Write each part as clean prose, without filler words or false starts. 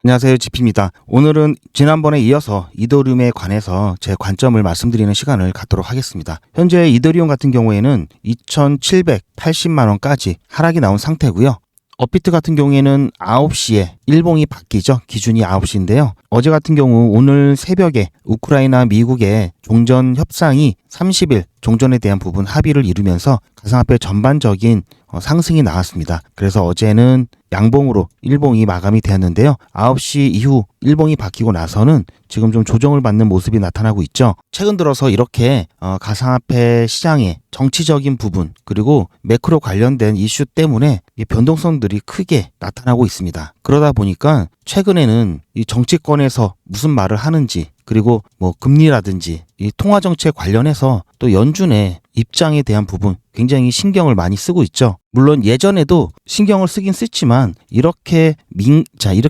안녕하세요, 지피입니다. 오늘은 지난번에 이어서 이더리움에 관해서 제 관점을 말씀드리는 시간을 갖도록 하겠습니다. 현재 이더리움 같은 경우에는 2,780만 원까지 하락이 나온 상태고요. 업비트 같은 경우에는 9시에 일봉이 바뀌죠. 기준이 9시인데요. 어제 같은 경우 오늘 새벽에 우크라이나 미국의 종전 협상이 30일 종전에 대한 부분 합의를 이루면서 가상화폐 전반적인 상승이 나왔습니다. 그래서 어제는 양봉으로 일봉이 마감이 되었는데요. 9시 이후 일봉이 바뀌고 나서는 지금 좀 조정을 받는 모습이 나타나고 있죠. 최근 들어서 이렇게 가상화폐 시장의 정치적인 부분 그리고 매크로 관련된 이슈 때문에 이 변동성들이 크게 나타나고 있습니다. 그러다 보니까 최근에는 이 정치권에서 무슨 말을 하는지 그리고 뭐 금리라든지 이 통화정책 관련해서 또 연준의 입장에 대한 부분 굉장히 신경을 많이 쓰고 있죠. 물론 예전에도 신경을 쓰긴 쓰지만 이렇게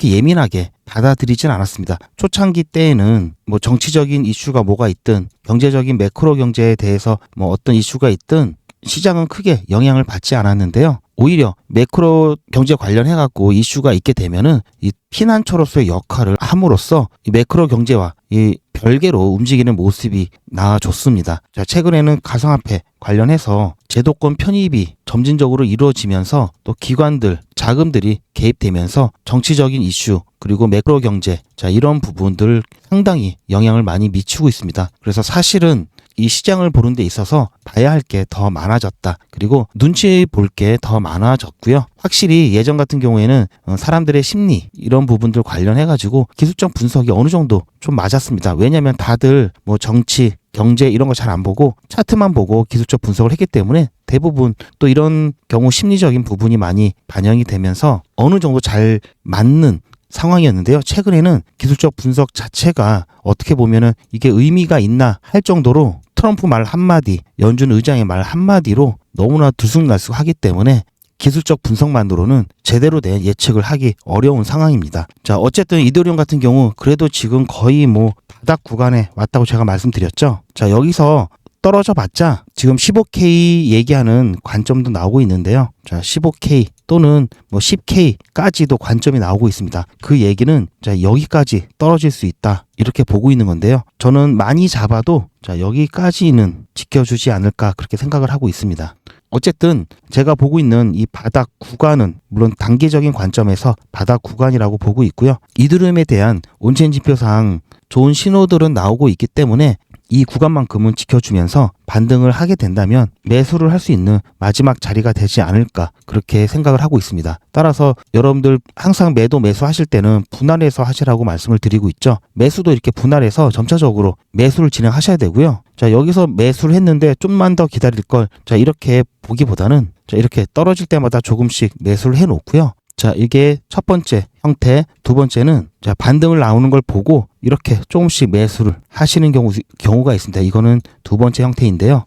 예민하게 받아들이진 않았습니다. 초창기 때에는 뭐 정치적인 이슈가 뭐가 있든 경제적인 매크로 경제에 대해서 뭐 어떤 이슈가 있든 시장은 크게 영향을 받지 않았는데요. 오히려 매크로 경제 관련해 갖고 이슈가 있게 되면은 이 피난처로서의 역할을 함으로써 이 매크로 경제와 이 별개로 움직이는 모습이 나와줬습니다. 자, 최근에는 가상화폐 관련해서 제도권 편입이 점진적으로 이루어지면서 또 기관들, 자금들이 개입되면서 정치적인 이슈 그리고 매크로 경제 이런 부분들 상당히 영향을 많이 미치고 있습니다. 그래서 사실은 이 시장을 보는 데 있어서 봐야 할 게 더 많아졌다. 그리고 눈치 볼 게 더 많아졌고요. 확실히 예전 같은 경우에는 사람들의 심리 이런 부분들 관련해 가지고 기술적 분석이 어느 정도 좀 맞았습니다. 왜냐하면 다들 뭐 정치, 경제 이런 거 잘 안 보고 차트만 보고 기술적 분석을 했기 때문에 대부분 또 이런 경우 심리적인 부분이 많이 반영이 되면서 어느 정도 잘 맞는 상황이었는데요. 최근에는 기술적 분석 자체가 어떻게 보면은 이게 의미가 있나 할 정도로 트럼프 말 한마디, 연준 의장의 말 한마디로 너무나 들쑥날쑥하기 때문에 기술적 분석만으로는 제대로 된 예측을 하기 어려운 상황입니다. 자, 어쨌든 이더리움 같은 경우 그래도 지금 거의 뭐 바닥 구간에 왔다고 제가 말씀드렸죠. 자, 여기서 떨어져 봤자 지금 15K 얘기하는 관점도 나오고 있는데요. 자, 15K 또는 뭐 10K까지도 관점이 나오고 있습니다. 그 얘기는 자, 여기까지 떨어질 수 있다. 이렇게 보고 있는 건데요. 저는 많이 잡아도 자, 여기까지는 지켜주지 않을까 그렇게 생각을 하고 있습니다. 어쨌든 제가 보고 있는 이 바닥 구간은 물론 단기적인 관점에서 바닥 구간이라고 보고 있고요. 이더리움에 대한 온체인 지표상 좋은 신호들은 나오고 있기 때문에 이 구간만큼은 지켜주면서 반등을 하게 된다면 매수를 할 수 있는 마지막 자리가 되지 않을까 그렇게 생각을 하고 있습니다. 따라서 여러분들 항상 매수 하실 때는 분할해서 하시라고 말씀을 드리고 있죠. 매수도 이렇게 분할해서 점차적으로 매수를 진행하셔야 되고요. 자, 여기서 매수를 했는데 좀만 더 기다릴 걸 자, 이렇게 보기보다는 자, 이렇게 떨어질 때마다 조금씩 매수를 해 놓고요. 자, 이게 첫 번째 형태, 두 번째는 자, 반등을 나오는 걸 보고 이렇게 조금씩 매수를 하시는 경우가 있습니다. 이거는 두 번째 형태인데요.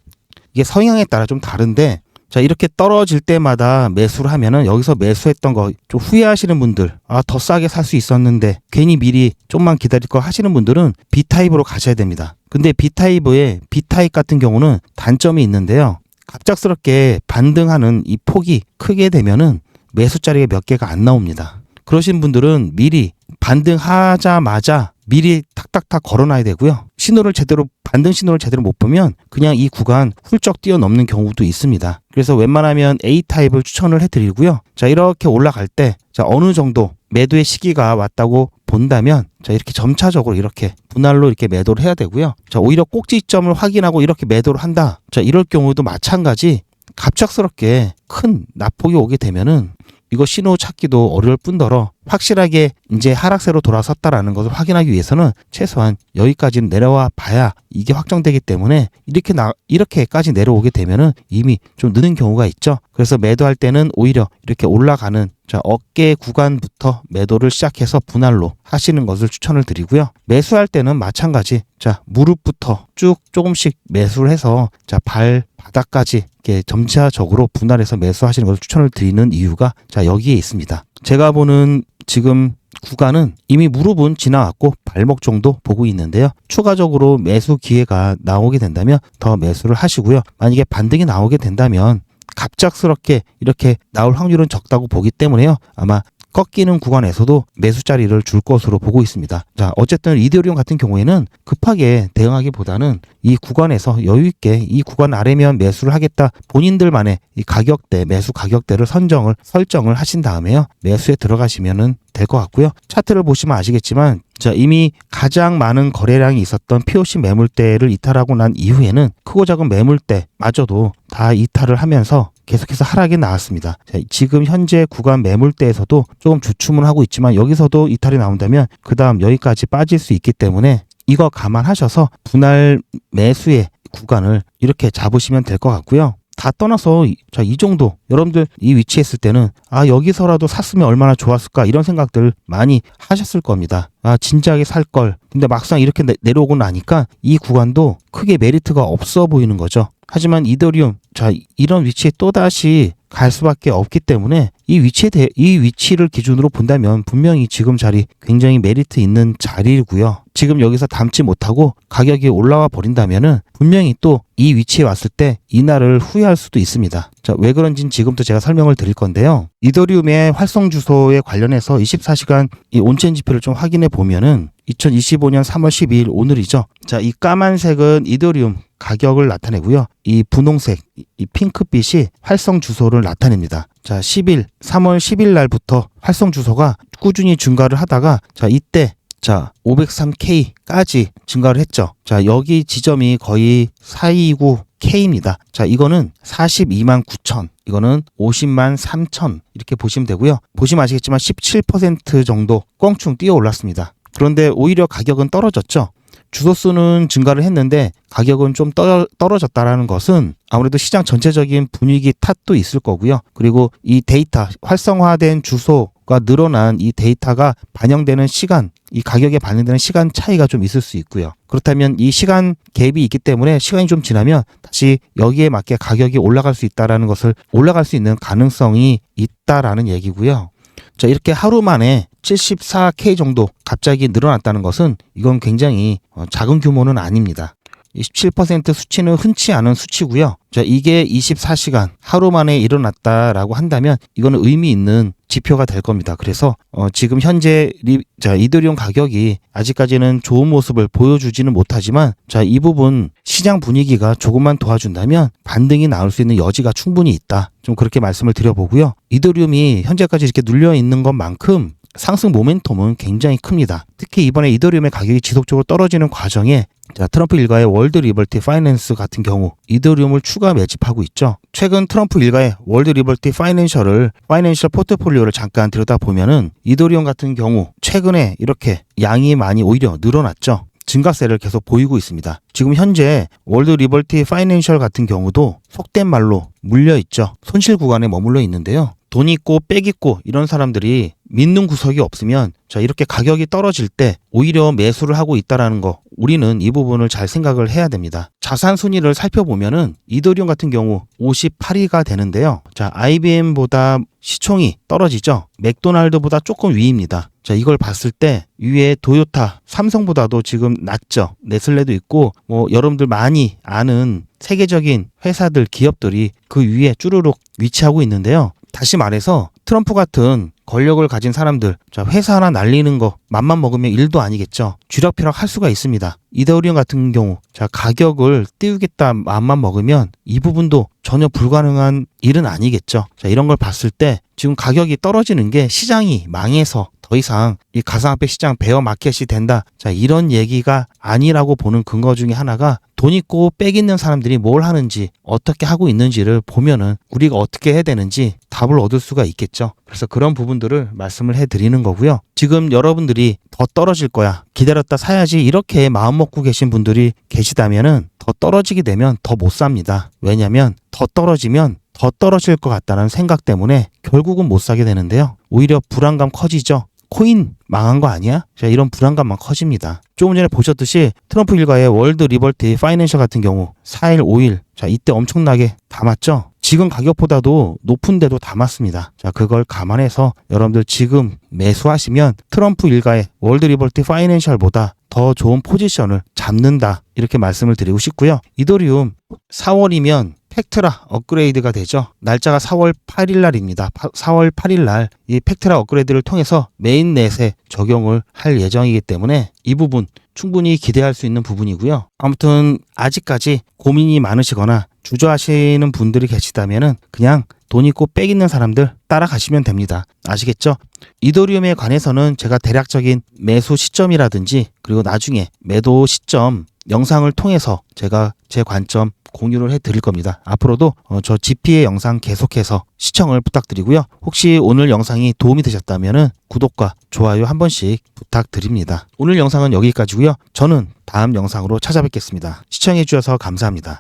이게 성향에 따라 좀 다른데 자, 이렇게 떨어질 때마다 매수를 하면은 여기서 매수했던 거 좀 후회하시는 분들, 더 싸게 살 수 있었는데 괜히 미리 좀만 기다릴 거 하시는 분들은 B타입으로 가셔야 됩니다. 근데 B타입 같은 경우는 단점이 있는데요. 갑작스럽게 반등하는 이 폭이 크게 되면은 매수 자리가 몇 개가 안 나옵니다. 그러신 분들은 미리 반등하자마자 미리 탁탁탁 걸어놔야 되고요. 반등 신호를 제대로 못 보면 그냥 이 구간 훌쩍 뛰어넘는 경우도 있습니다. 그래서 웬만하면 A타입을 추천을 해드리고요. 자, 이렇게 올라갈 때 자, 어느 정도 매도의 시기가 왔다고 본다면 자, 이렇게 점차적으로 이렇게 분할로 이렇게 매도를 해야 되고요. 자, 오히려 꼭지점을 확인하고 이렇게 매도를 한다. 자, 이럴 경우도 마찬가지 갑작스럽게 큰 낙폭이 오게 되면은 이거 신호 찾기도 어려울 뿐더러 확실하게 이제 하락세로 돌아섰다라는 것을 확인하기 위해서는 최소한 여기까지는 내려와 봐야 이게 확정되기 때문에 이렇게까지 내려오게 되면은 이미 좀 느는 경우가 있죠. 그래서 매도할 때는 오히려 이렇게 올라가는 자, 어깨 구간부터 매도를 시작해서 분할로 하시는 것을 추천을 드리고요. 매수할 때는 마찬가지. 자, 무릎부터 쭉 조금씩 매수를 해서 자, 발 바닥까지 이렇게 점차적으로 분할해서 매수하시는 것을 추천을 드리는 이유가 자, 여기에 있습니다. 제가 보는 지금 구간은 이미 무릎은 지나왔고 발목 정도 보고 있는데요. 추가적으로 매수 기회가 나오게 된다면 더 매수를 하시고요. 만약에 반등이 나오게 된다면 갑작스럽게 이렇게 나올 확률은 적다고 보기 때문에요. 아마 꺾이는 구간에서도 매수 자리를 줄 것으로 보고 있습니다. 자, 어쨌든 이더리움 같은 경우에는 급하게 대응하기보다는 이 구간에서 여유 있게 이 구간 아래면 매수를 하겠다. 본인들만의 이 가격대, 매수 가격대를 설정을 하신 다음에요. 매수에 들어가시면은 될 것 같고요. 차트를 보시면 아시겠지만 자, 이미 가장 많은 거래량이 있었던 POC 매물대를 이탈하고 난 이후에는 크고 작은 매물대마저도 다 이탈을 하면서 계속해서 하락이 나왔습니다. 자, 지금 현재 구간 매물대에서도 조금 주춤을 하고 있지만 여기서도 이탈이 나온다면 그 다음 여기까지 빠질 수 있기 때문에 이거 감안하셔서 분할 매수의 구간을 이렇게 잡으시면 될 것 같고요. 다 떠나서 자, 이 정도 여러분들 이 위치에 있을 때는 아, 여기서라도 샀으면 얼마나 좋았을까 이런 생각들 많이 하셨을 겁니다. 아, 진작에 살 걸. 근데 막상 이렇게 내려오고 나니까 이 구간도 크게 메리트가 없어 보이는 거죠. 하지만 이더리움 자, 이런 위치에 또다시 갈 수밖에 없기 때문에 이 위치를 기준으로 본다면 분명히 지금 자리 굉장히 메리트 있는 자리고요. 지금 여기서 담지 못하고 가격이 올라와 버린다면은 분명히 또 이 위치에 왔을 때 이날을 후회할 수도 있습니다. 자, 왜 그런지는 지금부터 제가 설명을 드릴 건데요. 이더리움의 활성 주소에 관련해서 24시간 이 온체인 지표를 좀 확인해 보면은 2025년 3월 12일 오늘이죠. 자, 이 까만색은 이더리움 가격을 나타내고요. 이 분홍색, 이 핑크빛이 활성 주소를 나타냅니다. 자, 3월 10일 날부터 활성 주소가 꾸준히 증가를 하다가 자, 이때 자, 503K까지 증가를 했죠. 자, 여기 지점이 거의 429K입니다. 자, 이거는 42만 9천, 이거는 50만 3천 이렇게 보시면 되고요. 보시면 아시겠지만 17% 정도 껑충 뛰어 올랐습니다. 그런데 오히려 가격은 떨어졌죠. 주소수는 증가를 했는데 가격은 좀 떨어졌다라는 것은 아무래도 시장 전체적인 분위기 탓도 있을 거고요. 그리고 이 데이터, 활성화된 주소가 늘어난 이 데이터가 반영되는 시간, 이 가격에 반영되는 시간 차이가 좀 있을 수 있고요. 그렇다면 이 시간 갭이 있기 때문에 시간이 좀 지나면 다시 여기에 맞게 가격이 올라갈 수 있다라는 것을 올라갈 수 있는 가능성이 있다라는 얘기고요. 자, 이렇게 하루 만에 74K 정도 갑자기 늘어났다는 것은 이건 굉장히 작은 규모는 아닙니다. 17% 수치는 흔치 않은 수치고요. 자, 이게 24시간 하루 만에 일어났다라고 한다면 이거는 의미 있는 지표가 될 겁니다. 그래서 지금 현재 이더리움 가격이 아직까지는 좋은 모습을 보여주지는 못하지만 자, 이 부분 시장 분위기가 조금만 도와준다면 반등이 나올 수 있는 여지가 충분히 있다. 좀 그렇게 말씀을 드려보고요. 이더리움이 현재까지 이렇게 눌려 있는 것만큼 상승 모멘텀은 굉장히 큽니다. 특히 이번에 이더리움의 가격이 지속적으로 떨어지는 과정에 자, 트럼프 일가의 월드 리버티 파이낸스 같은 경우 이더리움을 추가 매집하고 있죠. 최근 트럼프 일가의 월드 리버티 파이낸셜 포트폴리오를 잠깐 들여다보면은 이더리움 같은 경우 최근에 이렇게 양이 많이 오히려 늘어났죠. 증가세를 계속 보이고 있습니다. 지금 현재 월드 리버티 파이낸셜 같은 경우도 속된 말로 물려 있죠. 손실 구간에 머물러 있는데요. 돈 있고 빽 있고 이런 사람들이 믿는 구석이 없으면 자, 이렇게 가격이 떨어질 때 오히려 매수를 하고 있다라는 거 우리는 이 부분을 잘 생각을 해야 됩니다. 자산 순위를 살펴보면은 이더리움 같은 경우 58위가 되는데요. 자, IBM보다 시총이 떨어지죠. 맥도날드보다 조금 위입니다. 자, 이걸 봤을 때 위에 도요타, 삼성보다도 지금 낮죠. 네슬레도 있고 뭐 여러분들 많이 아는 세계적인 회사들, 기업들이 그 위에 쭈루룩 위치하고 있는데요. 다시 말해서 트럼프 같은 권력을 가진 사람들, 자, 회사 하나 날리는 거 맘만 먹으면 일도 아니겠죠. 쥐락펴락 할 수가 있습니다. 이더리움 같은 경우 자, 가격을 띄우겠다 맘만 먹으면 이 부분도 전혀 불가능한 일은 아니겠죠. 자, 이런 걸 봤을 때 지금 가격이 떨어지는 게 시장이 망해서 더 이상 이 가상화폐 시장 베어 마켓이 된다. 자, 이런 얘기가 아니라고 보는 근거 중에 하나가 돈 있고 빽 있는 사람들이 뭘 하는지 어떻게 하고 있는지를 보면은 우리가 어떻게 해야 되는지 답을 얻을 수가 있겠죠. 그래서 그런 부분들을 말씀을 해드리는 거고요. 지금 여러분들이 더 떨어질 거야, 기다렸다 사야지 이렇게 마음 먹고 계신 분들이 계시다면은 더 떨어지게 되면 더 못 삽니다. 왜냐면 더 떨어지면 더 떨어질 것 같다는 생각 때문에 결국은 못 사게 되는데요. 오히려 불안감 커지죠. 코인 망한 거 아니야? 자, 이런 불안감만 커집니다. 조금 전에 보셨듯이 트럼프 일가의 월드 리버티 파이낸셜 같은 경우 4일, 5일 자, 이때 엄청나게 담았죠. 지금 가격보다도 높은데도 담았습니다. 자, 그걸 감안해서 여러분들 지금 매수하시면 트럼프 일가의 월드 리버티 파이낸셜보다 더 좋은 포지션을 잡는다 이렇게 말씀을 드리고 싶고요. 이더리움 4월이면 팩트라 업그레이드가 되죠. 날짜가 4월 8일 날입니다. 4월 8일 날 이 팩트라 업그레이드를 통해서 메인넷에 적용을 할 예정이기 때문에 이 부분 충분히 기대할 수 있는 부분이고요. 아무튼 아직까지 고민이 많으시거나 주저하시는 분들이 계시다면은 그냥 돈 있고 빽 있는 사람들 따라가시면 됩니다. 아시겠죠? 이더리움에 관해서는 제가 대략적인 매수 시점이라든지 그리고 나중에 매도 시점 영상을 통해서 제가 제 관점 공유를 해드릴 겁니다. 앞으로도 저 GP의 영상 계속해서 시청을 부탁드리고요. 혹시 오늘 영상이 도움이 되셨다면 구독과 좋아요 한 번씩 부탁드립니다. 오늘 영상은 여기까지고요. 저는 다음 영상으로 찾아뵙겠습니다. 시청해주셔서 감사합니다.